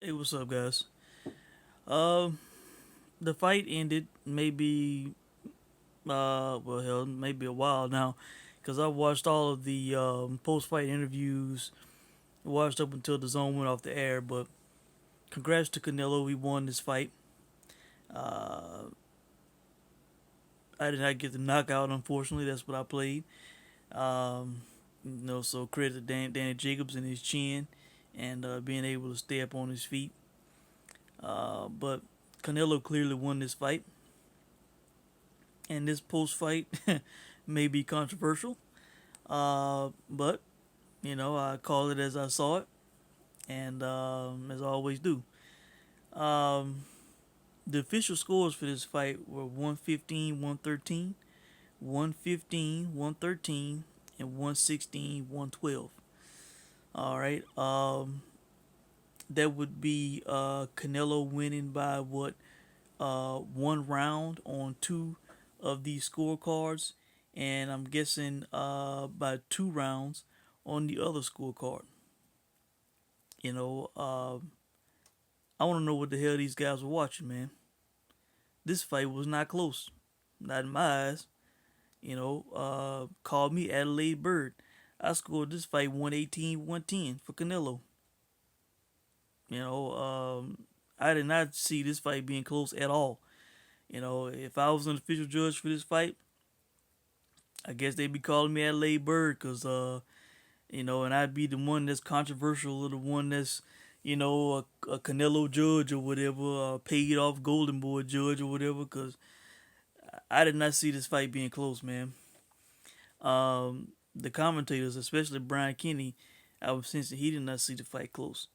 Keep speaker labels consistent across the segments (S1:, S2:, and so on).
S1: Hey, what's up, guys? Uh, the fight ended maybe, well, hell, maybe a while now, because I watched all of the post-fight interviews, watched up until the zone went off the air. But congrats to Canelo, he won this fight. Uh, I did not get the knockout, unfortunately. That's what I played. So credit to Danny Jacobs and his chin, and being able to stay up on his feet. But Canelo clearly won this fight. And this post fight may be controversial, but I call it as I saw it, and as I always do. Um, the official scores for this fight were 115, 113, 115, 113, and 116, 112. All right. That would be Canelo winning by what, one round on two of these scorecards, and I'm guessing by two rounds on the other scorecard. You know, I want to know what the hell these guys were watching, man. This fight was not close, not in my eyes. Called me Adelaide Bird. I scored this fight 118, 110 for Canelo. You know, I did not see this fight being close at all. If I was an official judge for this fight, I guess they'd be calling me Adelaide Bird because, and I'd be the one that's controversial or the one that's, a Canelo judge or whatever, a paid off Golden Boy judge or whatever, because I did not see this fight being close, man. The commentators, especially Brian Kenny, I was sensing he did not see the fight close.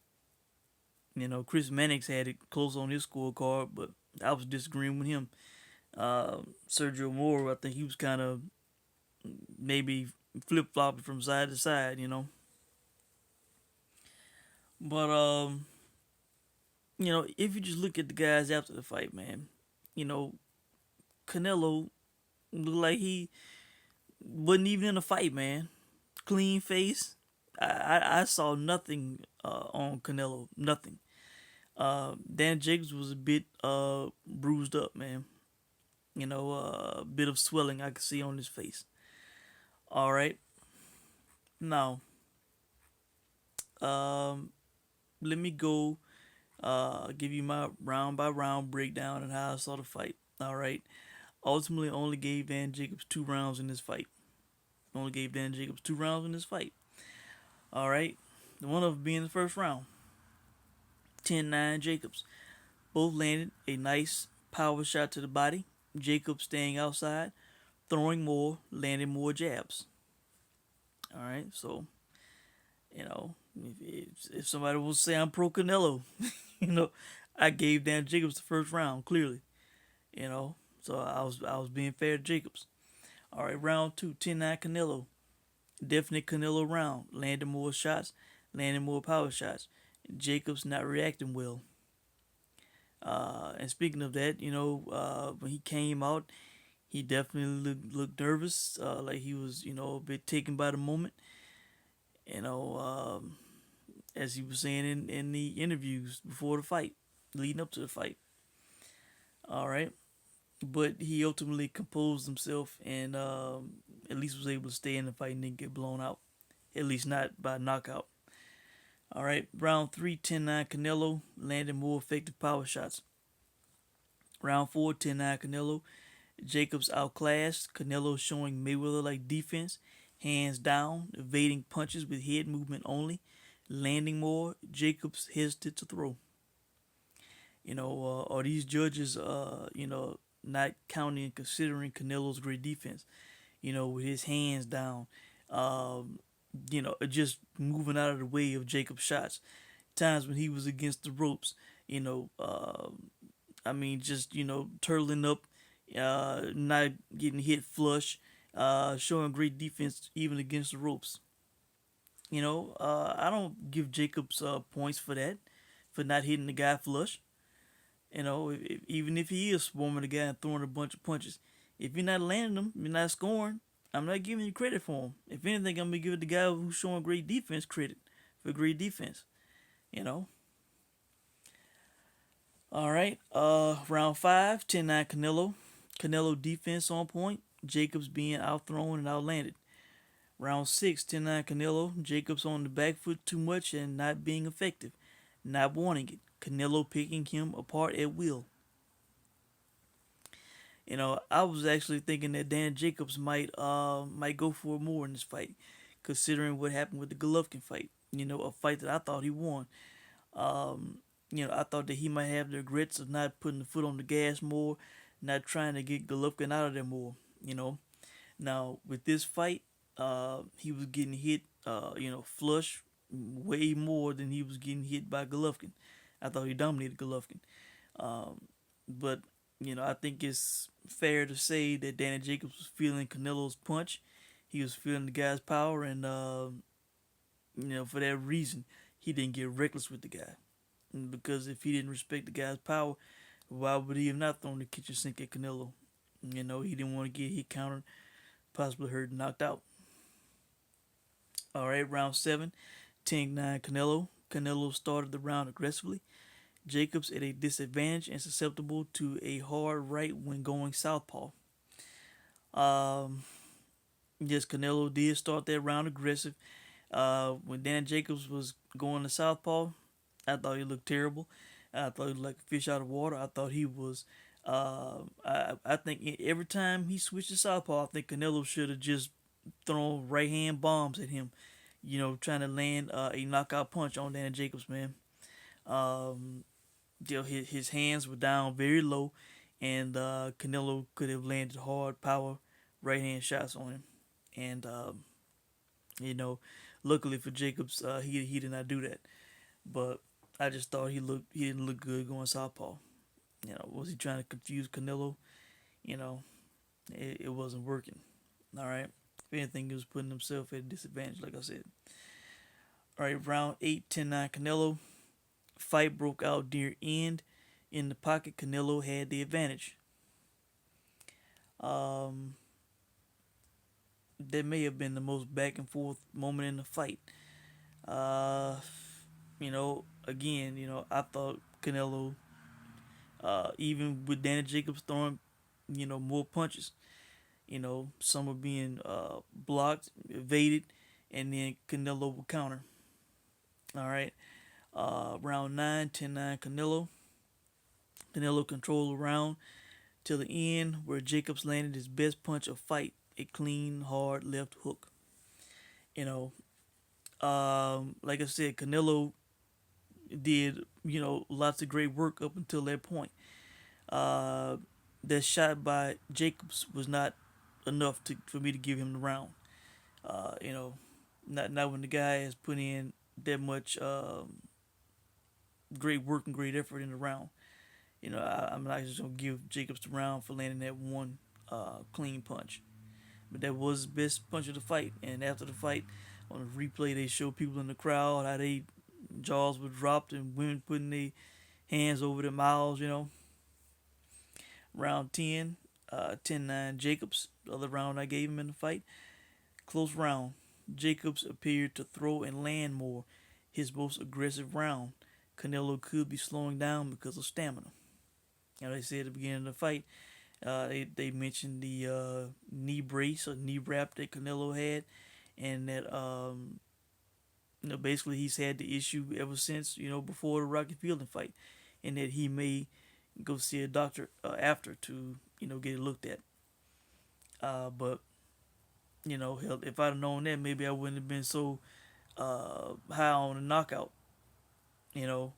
S1: Chris Mannix had it close on his scorecard, but I was disagreeing with him. Sergio Moore, I think he was kind of maybe flip flopping from side to side. But if you just look at the guys after the fight, man, you know, Canelo looked like he wasn't even in a fight, man. Clean face. I saw nothing on Canelo, nothing. Dan Jacobs was a bit bruised up, man. A bit of swelling I could see on his face. All right, now um, let me go give you my round by round breakdown and how I saw the fight. All right. Ultimately, only gave Dan Jacobs 2 rounds in this fight. Only gave Dan Jacobs 2 rounds in this fight. All right. One of them being the first round. 10-9 Jacobs. Both landed a nice power shot to the body. Jacobs staying outside, throwing more, landing more jabs. All right. So, if somebody will say I'm pro Canelo, you know, I gave Dan Jacobs the first round clearly. So I was being fair to Jacobs. All right, round two, 10-9 Canelo. Definite Canelo round. Landing more shots, landing more power shots. Jacobs not reacting well. And speaking of that, when he came out, he definitely looked nervous, like he was, a bit taken by the moment. You know, um, as he was saying in the interviews before the fight, leading up to the fight. All right. But he ultimately composed himself and at least was able to stay in the fight and didn't get blown out. At least not by knockout. All right, round three, 10-9 Canelo, landing more effective power shots. Round four, 10-9 Canelo. Jacobs outclassed. Canelo showing Mayweather-like defense. Hands down, evading punches with head movement only. Landing more. Jacobs hesitant to throw. Are these judges, not counting and considering Canelo's great defense? With his hands down, just moving out of the way of Jacob's shots. Times when he was against the ropes, just, turtling up, not getting hit flush, showing great defense even against the ropes. I don't give Jacobs points for that, for not hitting the guy flush. Even if he is swarming the guy and throwing a bunch of punches, if you're not landing them, you're not scoring, I'm not giving you credit for him. If anything, I'm going to give the guy who's showing great defense credit for great defense. You know? All right. Round 5, 10-9 Canelo. Canelo defense on point. Jacobs being outthrown and outlanded. Round 6, 10-9 Canelo. Jacobs on the back foot too much and not being effective. Not wanting it. Canelo picking him apart at will. I was actually thinking that Dan Jacobs might go for more in this fight, considering what happened with the Golovkin fight. A fight that I thought he won. Um, I thought that he might have the regrets of not putting the foot on the gas more, not trying to get Golovkin out of there more. Now with this fight, he was getting hit, flush way more than he was getting hit by Golovkin. I thought he dominated Golovkin. Um, but I think it's fair to say that Danny Jacobs was feeling Canelo's punch. He was feeling the guy's power, and for that reason, he didn't get reckless with the guy. Because if he didn't respect the guy's power, why would he have not thrown the kitchen sink at Canelo? He didn't want to get hit countered, possibly hurt and knocked out. All right, round 7, 10-9 Canelo. Canelo started the round aggressively. Jacobs at a disadvantage and susceptible to a hard right when going southpaw. Um, yes, Canelo did start that round aggressive. When Dan Jacobs was going to southpaw, I thought he looked terrible. I thought he looked like a fish out of water. I thought he was. I think every time he switched to southpaw, I think Canelo should have just thrown right hand bombs at him. Trying to land a knockout punch on Dan Jacobs, man. Um, his hands were down very low, and Canelo could have landed hard power right hand shots on him. And you know, luckily for Jacobs, he did not do that. But I just thought he didn't look good going southpaw. Was he trying to confuse Canelo? You know, it wasn't working. All right. If anything, he was putting himself at a disadvantage, like I said. All right, round 8, 10-9 Canelo. Fight broke out near end. In the pocket, Canelo had the advantage. Um, that may have been the most back and forth moment in the fight. Uh, again, I thought Canelo, even with Danny Jacobs throwing, more punches, some were being blocked, evaded, and then Canelo would counter. All right. Round 9, 10-9 Canelo. Canelo controlled the round till the end, where Jacobs landed his best punch of fight, a clean, hard left hook. You know, like I said, Canelo did, lots of great work up until that point. Uh, that shot by Jacobs was not enough for me to give him the round. Uh, you know, not when the guy has put in that much great work and great effort in the round. I'm not just gonna give Jacobs the round for landing that one clean punch, but that was his best punch of the fight. And after the fight, on the replay, they showed people in the crowd how they jaws were dropped and women putting their hands over their mouths. Round 10, 10-9 Jacobs. The other round I gave him in the fight. Close round. Jacobs appeared to throw and land more. His most aggressive round. Canelo could be slowing down because of stamina. They said at the beginning of the fight, they mentioned the knee brace or knee wrap that Canelo had, and that basically he's had the issue ever since before the Rocky Fielding fight, and that he may go see a doctor after to get it looked at. But hell, if I'd have known that, maybe I wouldn't have been so high on the knockout. You know,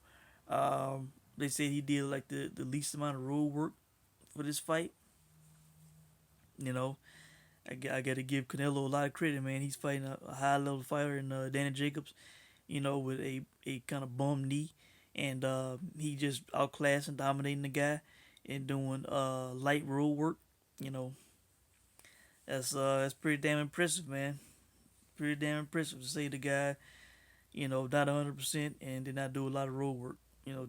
S1: they said he did like the least amount of road work for this fight. You know, I got to give Canelo a lot of credit, man. He's fighting a high level fighter in Danny Jacobs. With a kind of bum knee, and he just outclassed and dominating the guy and doing light road work. You know, that's pretty damn impressive, man. Pretty damn impressive to say the guy, not 100% and did not do a lot of road work.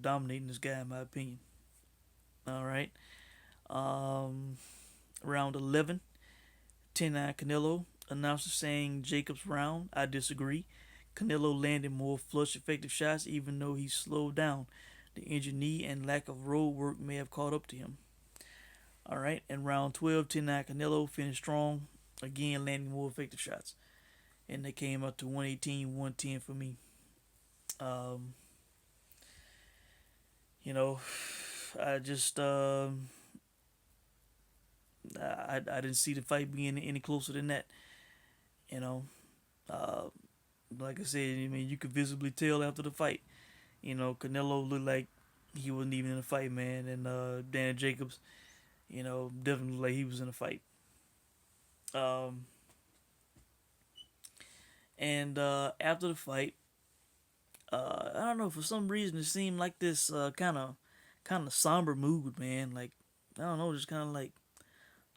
S1: Dominating this guy in my opinion. All right. Um, round 11, 10-9 Canelo. Announcer saying Jacobs round. I disagree. Canelo landed more flush effective shots even though he slowed down. The injured knee and lack of road work may have caught up to him. All right, in round 12, 10-9 Canelo finished strong, again landing more effective shots. And they came up to 118, 110 for me. Um, you know, I just I didn't see the fight being any closer than that. You know, uh, like I said, I mean, you could visibly tell after the fight. Canelo looked like he wasn't even in a fight, man, and Dan Jacobs, definitely looked like he was in a fight. Um, and after the fight, I don't know, for some reason it seemed like this kind of somber mood, man. Like, I don't know, just kind of like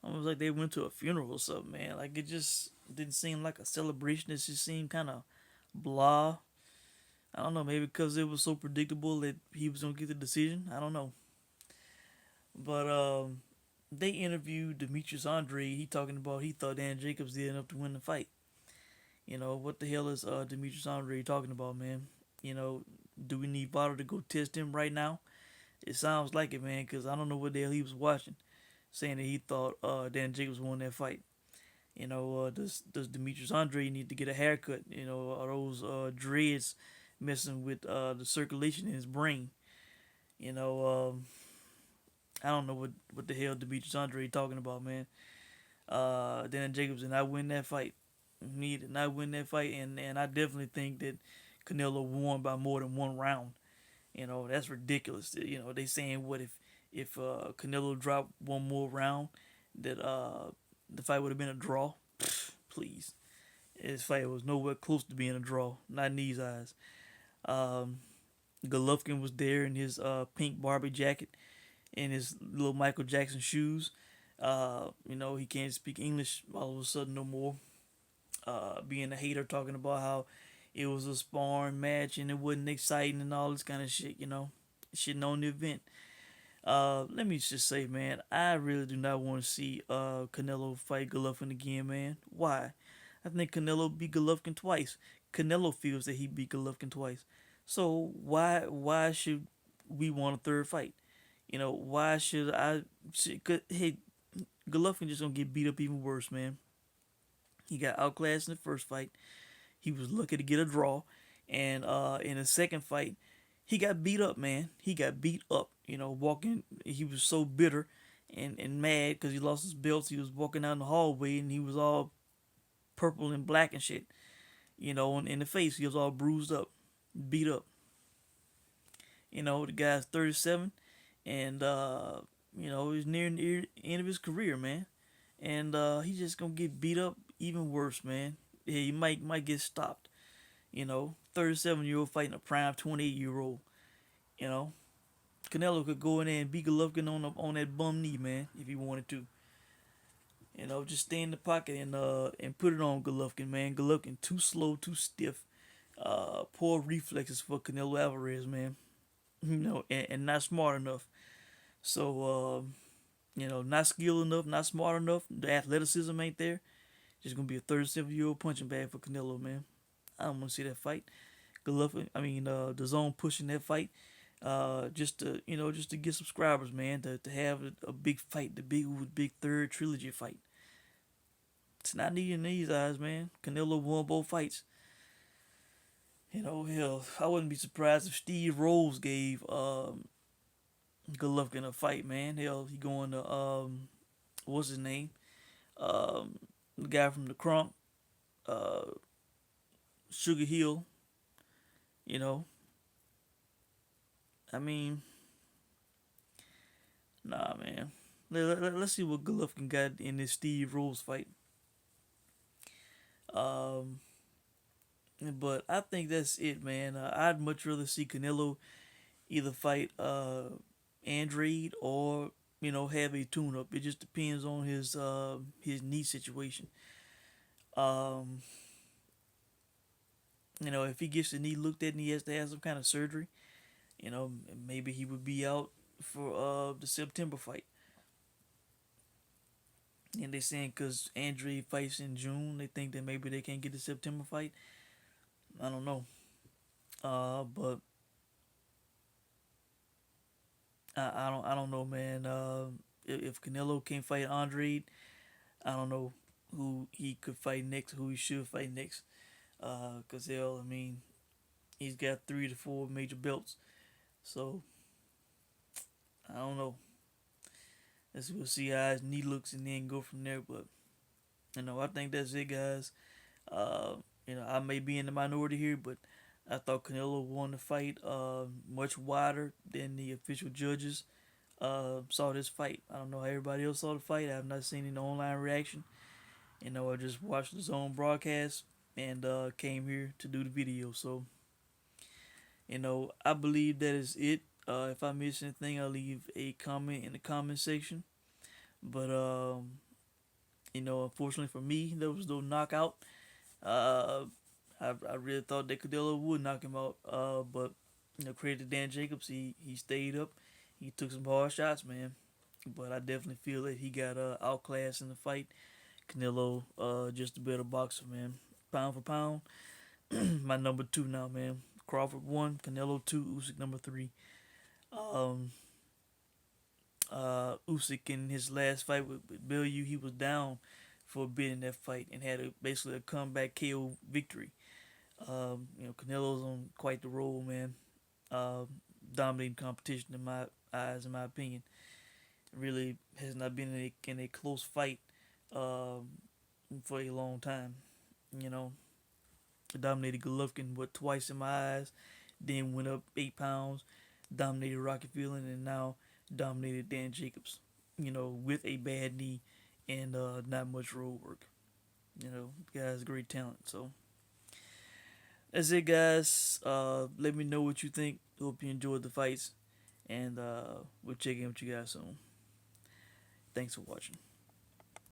S1: almost like they went to a funeral or something, man. Like, it just didn't seem like a celebration. It just seemed kind of blah. I don't know, maybe because it was so predictable that he was gonna get the decision. I don't know, but they interviewed Demetrius Andre. He talking about he thought Dan Jacobs did enough to win the fight. What the hell is Demetrius Andre talking about, man? You know, do we need Votto to go test him right now? It sounds like it, man, because I don't know what the hell he was watching, saying that he thought Dan Jacobs won that fight. Does Demetrius Andre need to get a haircut? Are those dreads messing with the circulation in his brain? You know, I don't know what the hell Demetrius Andre talking about, man. Dan Jacobs did not win that fight. He did not win that fight, and I definitely think that Canelo won by more than one round. That's ridiculous. They saying what if Canelo dropped one more round that the fight would have been a draw. Please, this fight was nowhere close to being a draw. Not in these eyes. Um, Golovkin was there in his pink Barbie jacket and his little Michael Jackson shoes. He can't speak English all of a sudden no more. Being a hater, talking about how it was a sparring match and it wasn't exciting and all this kind of shit. Shitting on the event. Let me just say, man, I really do not want to see Canelo fight Golovkin again, man. Why? I think Canelo beat Golovkin twice. Canelo feels that he beat Golovkin twice. So why should we want a third fight? Why should I? Hey, Golovkin just gonna get beat up even worse, man. He got outclassed in the first fight. He was lucky to get a draw, and in the second fight, he got beat up, man. He got beat up. Walking, he was so bitter and mad because he lost his belts. He was walking down the hallway and he was all purple and black and shit. In the face, he was all bruised up, beat up. The guy's 37, and he's nearing the end of his career, man. And he's just gonna get beat up even worse, man. Yeah, he might get stopped. 37-year-old fighting a prime 28-year-old. You know, Canelo could go in there and beat Golovkin on that bum knee, man, if he wanted to. Just stay in the pocket and put it on Golovkin, man. Golovkin too slow, too stiff. Poor reflexes for Canelo Alvarez, man. And not smart enough. So, not skilled enough, not smart enough. The athleticism ain't there. Just gonna be a 37-year-old punching bag for Canelo, man. I don't want to see that fight. Golovkin, the zone pushing that fight, just to get subscribers, man. To have a big fight, the big third trilogy fight. It's not needed in these eyes, man. Canelo won both fights. Hell, I wouldn't be surprised if Steve Rose gave Golovkin a fight, man. Hell, he going to what's his name? The guy from the Crunk, uh, Sugar Hill. You know, I mean, nah, man. Let's see what Golovkin got in this Steve Rose fight. Um, but I think that's it, man. I'd much rather see Canelo either fight Andrade or have a tune up. It just depends on his knee situation. Um, if he gets the knee looked at and he has to have some kind of surgery, maybe he would be out for the September fight. And they saying because Andre fights in June, they think that maybe they can't get the September fight. I don't know. But I don't know, man. If Canelo can't fight Andre, I don't know who he could fight next, who he should fight next. Cause hell, I mean, he's got 3 to 4 major belts, so I don't know. Let's we'll see how his knee looks and then go from there. But I think that's it, guys. Uh, I may be in the minority here, but I thought Canelo won the fight much wider than the official judges saw this fight. I don't know how everybody else saw the fight. I have not seen any online reaction. I just watched the zone broadcast and came here to do the video. So, I believe that is it. If I miss anything, I'll leave a comment in the comment section. But unfortunately for me, there was no knockout. Uh, I really thought that Cadillo would knock him out. But credit to Dan Jacobs, he stayed up. He took some hard shots, man. But I definitely feel that he got outclassed in the fight. Canelo, just a better boxer, man. Pound for pound, my number two now, man. Crawford one, Canelo two, Usyk number three. Um, Usyk in his last fight with Bellew, he was down for a bit in that fight and had basically a comeback KO victory. Canelo's on quite the roll, man. Uh, Dominating competition in my eyes, in my opinion. Really has not been in a close fight um, for a long time. You know, dominated Golovkin twice in my eyes, then went up 8 pounds, dominated Rocky Fielding, and now dominated Dan Jacobs. With a bad knee and not much road work. The guy's great talent. So that's it, guys. Let me know what you think. Hope you enjoyed the fights, and we'll check in with you guys soon. Thanks for watching.